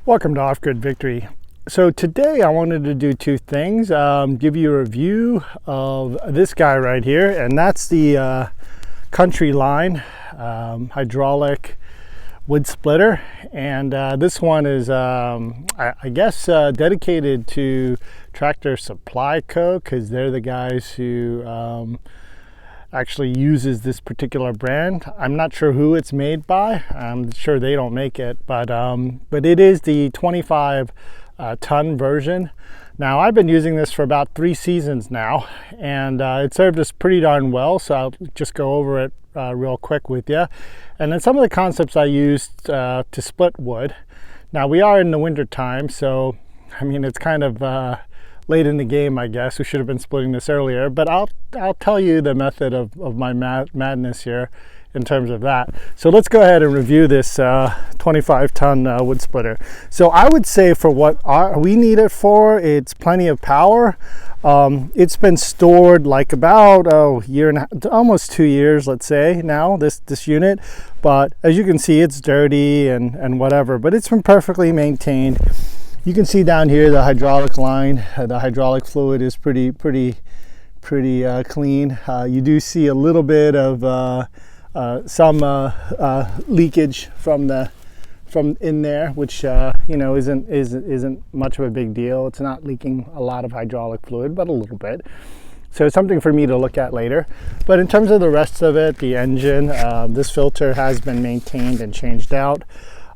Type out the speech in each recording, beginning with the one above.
Welcome to Off-Grid Victory. So today I wanted to do two things. Give you a review of this guy right here, and that's the Countyline hydraulic wood splitter. And this one is, I guess, dedicated to Tractor Supply Co. because they're the guys who actually uses this particular brand. I'm not sure who it's made by. I'm sure they don't make it, but it is the 25 ton version. Now I've been using this for about 3 seasons now, and it served us pretty darn well. So I'll just go over it real quick with you. And then some of the concepts I used to split wood. Now we are in the winter time, so I mean it's kind of late in the game, I guess. We should have been splitting this earlier, but I'll tell you the method of my madness here in terms of that. So let's go ahead and review this 25 ton wood splitter. So I would say for what we need it for, it's plenty of power. It's been stored like about year and a half, almost 2 years, let's say now, this unit. But as you can see, it's dirty and whatever, but it's been perfectly maintained. You can see down here the hydraulic line, the hydraulic fluid is pretty clean. You do see a little bit of some leakage from in there, which you know isn't much of a big deal. It's not leaking a lot of hydraulic fluid, but a little bit. So it's something for me to look at later. But in terms of the rest of it, the engine, this filter has been maintained and changed out.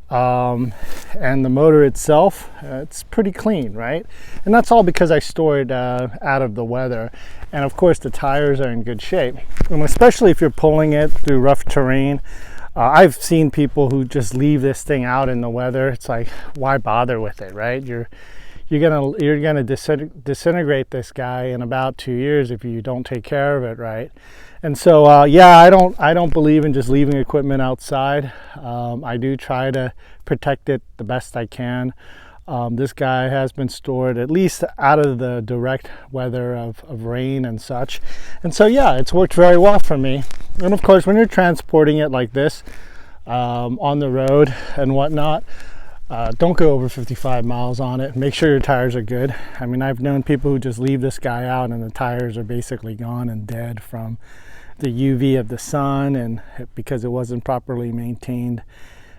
And the motor itself, it's pretty clean, right? And that's all because I store it out of the weather. And of course the tires are in good shape, and especially if you're pulling it through rough terrain. I've seen people who just leave this thing out in the weather. It's like, why bother with it, right? You're gonna disintegrate this guy in about 2 years if you don't take care of it right. And so yeah, I don't believe in just leaving equipment outside. I do try to protect it the best I can. This guy has been stored at least out of the direct weather of rain and such. And so yeah, it's worked very well for me. And of course, when you're transporting it like this on the road and whatnot, don't go over 55 miles on it. Make sure your tires are good. I mean, I've known people who just leave this guy out and the tires are basically gone and dead from the UV of the sun, and because it wasn't properly maintained.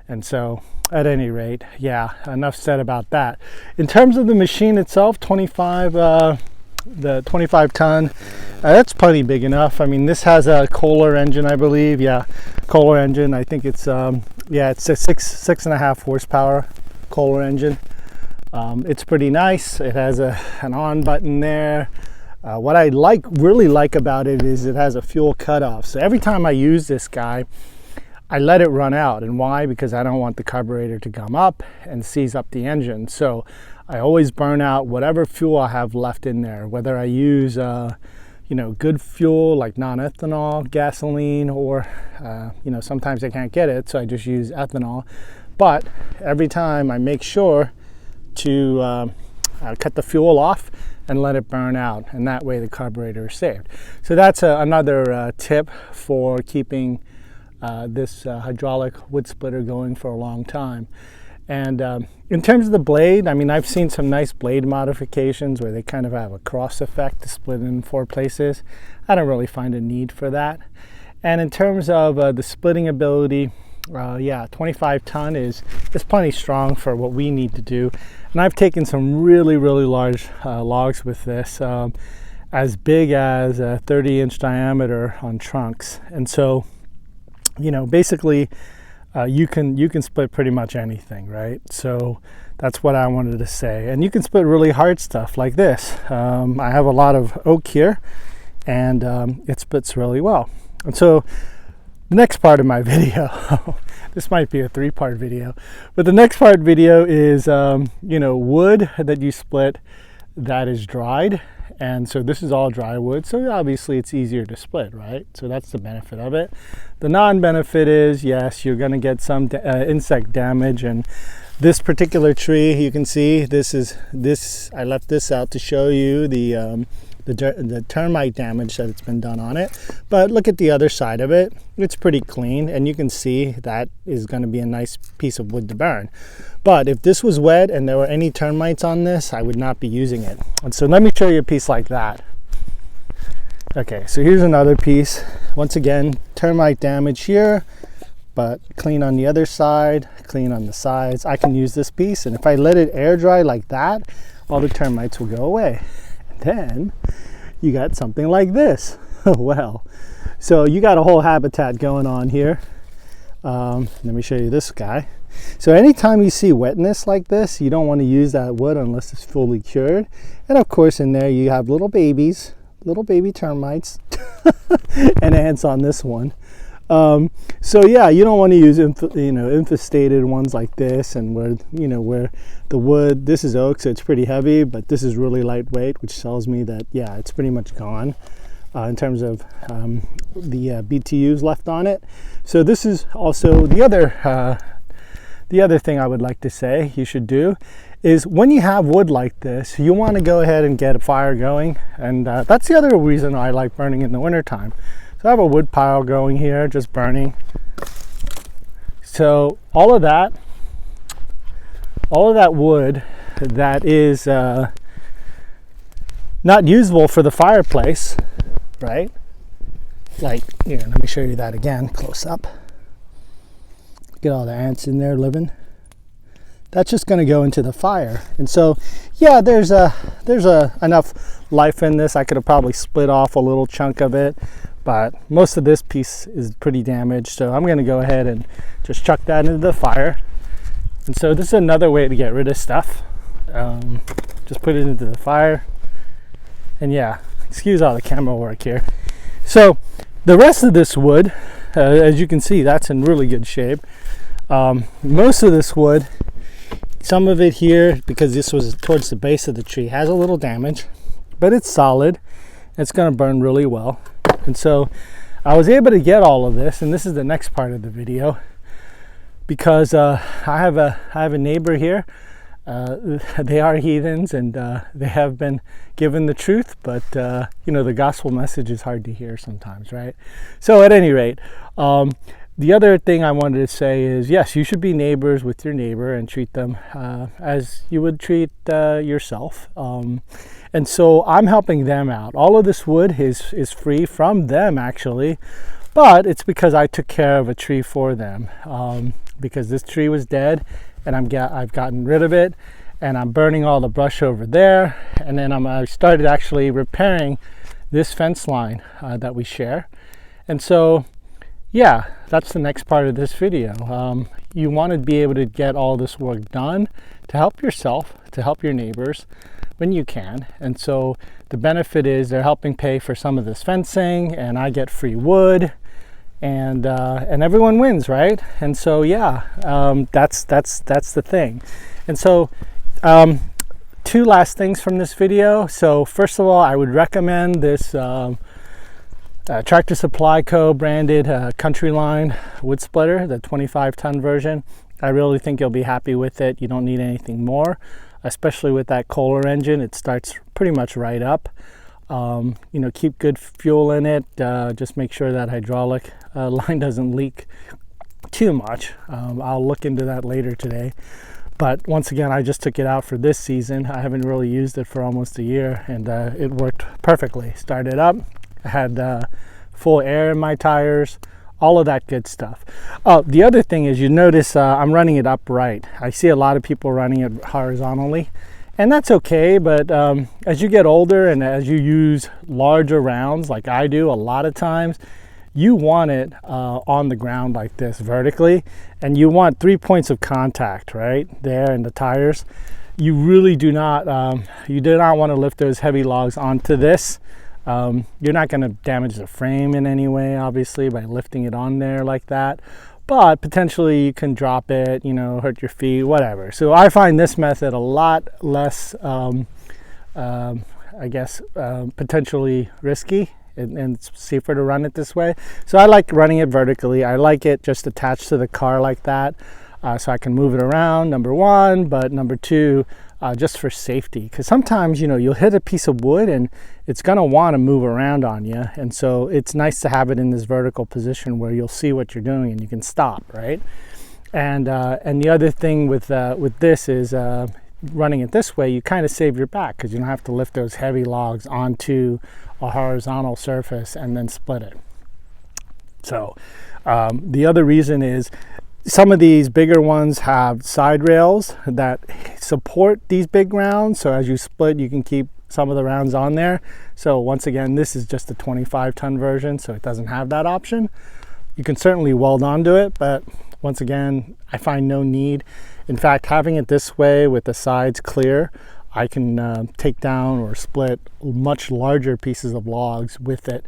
And so at any rate, yeah, enough said about that. In terms of the machine itself, the 25 ton, that's plenty big enough. I mean, this has a Kohler engine, I believe. Yeah, Kohler engine. I think it's yeah, it's a six and a half horsepower Kohler engine. It's pretty nice. It has an on button there. What I really like about it is it has a fuel cutoff. So every time I use this guy, I let it run out. And why? Because I don't want the carburetor to gum up and seize up the engine. So I always burn out whatever fuel I have left in there, whether I use you know, good fuel like non-ethanol gasoline, or you know, sometimes I can't get it, so I just use ethanol. But every time I make sure to cut the fuel off and let it burn out, and that way the carburetor is saved. So that's another tip for keeping this hydraulic wood splitter going for a long time. And in terms of the blade, I mean, I've seen some nice blade modifications where they kind of have a cross effect to split in 4 places. I don't really find a need for that. And in terms of the splitting ability, yeah, 25 ton is plenty strong for what we need to do. And I've taken some really large logs with this, as big as a 30-inch diameter on trunks. And so, you know, basically you can split pretty much anything, right? So that's what I wanted to say. And you can split really hard stuff like this. I have a lot of oak here, and it splits really well. And so the next part of my video, this might be a 3-part video, but the next part video is you know, wood that you split that is dried. And so this is all dry wood, so obviously it's easier to split, right? So that's the benefit of it. The non-benefit is, yes, you're going to get some insect damage. And this particular tree, you can see, I left this out to show you the the termite damage that it's been done on it. But look at the other side of it. It's pretty clean, and you can see that is going to be a nice piece of wood to burn. But if this was wet and there were any termites on this, I would not be using it. And so let me show you a piece like that. Okay, so here's another piece. Once again, termite damage here, but clean on the other side, clean on the sides. I can use this piece, and if I let it air dry like that, all the termites will go away. And then you got something like this. Well, so you got a whole habitat going on here. Let me show you this guy. So anytime you see wetness like this, you don't want to use that wood unless it's fully cured. And of course in there you have little baby termites and ants on this one. So yeah, you don't want to use infestated ones like this, and where the wood, this is oak, so it's pretty heavy, but this is really lightweight, which tells me that yeah, it's pretty much gone in terms of the BTUs left on it. So this is also the other thing I would like to say you should do is when you have wood like this, you want to go ahead and get a fire going, and that's the other reason I like burning in the wintertime. So I have a wood pile going here, just burning. So all of that wood that is not usable for the fireplace, right? Like, here, let me show you that again, close up. Get all the ants in there living. That's just going to go into the fire. And so, yeah, there's enough life in this. I could have probably split off a little chunk of it, but most of this piece is pretty damaged. So I'm going to go ahead and just chuck that into the fire. And so this is another way to get rid of stuff. Just put it into the fire. And yeah, excuse all the camera work here. So the rest of this wood, as you can see, that's in really good shape. Most of this wood, some of it here, because this was towards the base of the tree, has a little damage, but it's solid. It's going to burn really well. And so I was able to get all of this, and this is the next part of the video, because I have a neighbor here. They are heathens, and they have been given the truth, but the gospel message is hard to hear sometimes, right? So at any rate, the other thing I wanted to say is, yes, you should be neighbors with your neighbor and treat them as you would treat yourself. And so I'm helping them out. All of this wood is free from them, actually, but it's because I took care of a tree for them, because this tree was dead, and I've gotten rid of it, and I'm burning all the brush over there, and then I started actually repairing this fence line that we share. And so yeah, that's the next part of this video. You want to be able to get all this work done to help yourself, to help your neighbors when you can. And so the benefit is they're helping pay for some of this fencing, and I get free wood, and everyone wins, right? And so yeah, that's the thing. And so two last things from this video. So first of all, I would recommend this Tractor Supply Co. branded Countyline wood splitter, the 25-ton version. I really think you'll be happy with it. You don't need anything more, especially with that Kohler engine. It starts pretty much right up. Keep good fuel in it. Just make sure that hydraulic line doesn't leak too much. I'll look into that later today. But once again, I just took it out for this season. I haven't really used it for almost a year, and it worked perfectly. Started up. I had full air in my tires, all of that good stuff. Oh, the other thing is, you notice I'm running it upright. I see a lot of people running it horizontally, and that's okay, but as you get older and as you use larger rounds like I do a lot of times, you want it on the ground like this vertically, and you want 3 points of contact right there in the tires. You really do not want to lift those heavy logs onto this. You're not going to damage the frame in any way, obviously, by lifting it on there like that, but potentially you can drop it, hurt your feet, whatever. So I find this method a lot less, potentially risky, and it's safer to run it this way. So I like running it vertically. I like it just attached to the car like that. so I can move it around, number one, but number two, just for safety, because sometimes, you know, you'll hit a piece of wood and it's going to want to move around on you, and so it's nice to have it in this vertical position where you'll see what you're doing and you can stop, right? And the other thing with this is running it this way, you kind of save your back because you don't have to lift those heavy logs onto a horizontal surface and then split it. So the other reason is some of these bigger ones have side rails that support these big rounds, so as you split you can keep some of the rounds on there. So once again, this is just a 25-ton version, so it doesn't have that option. You can certainly weld onto it, but once again, I find no need. In fact, having it this way with the sides clear, I can take down or split much larger pieces of logs with it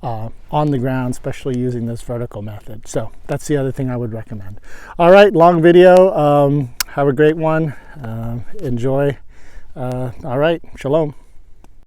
on the ground, especially using this vertical method. So that's the other thing I would recommend. All right, long video. Have a great one. Enjoy. All right, shalom.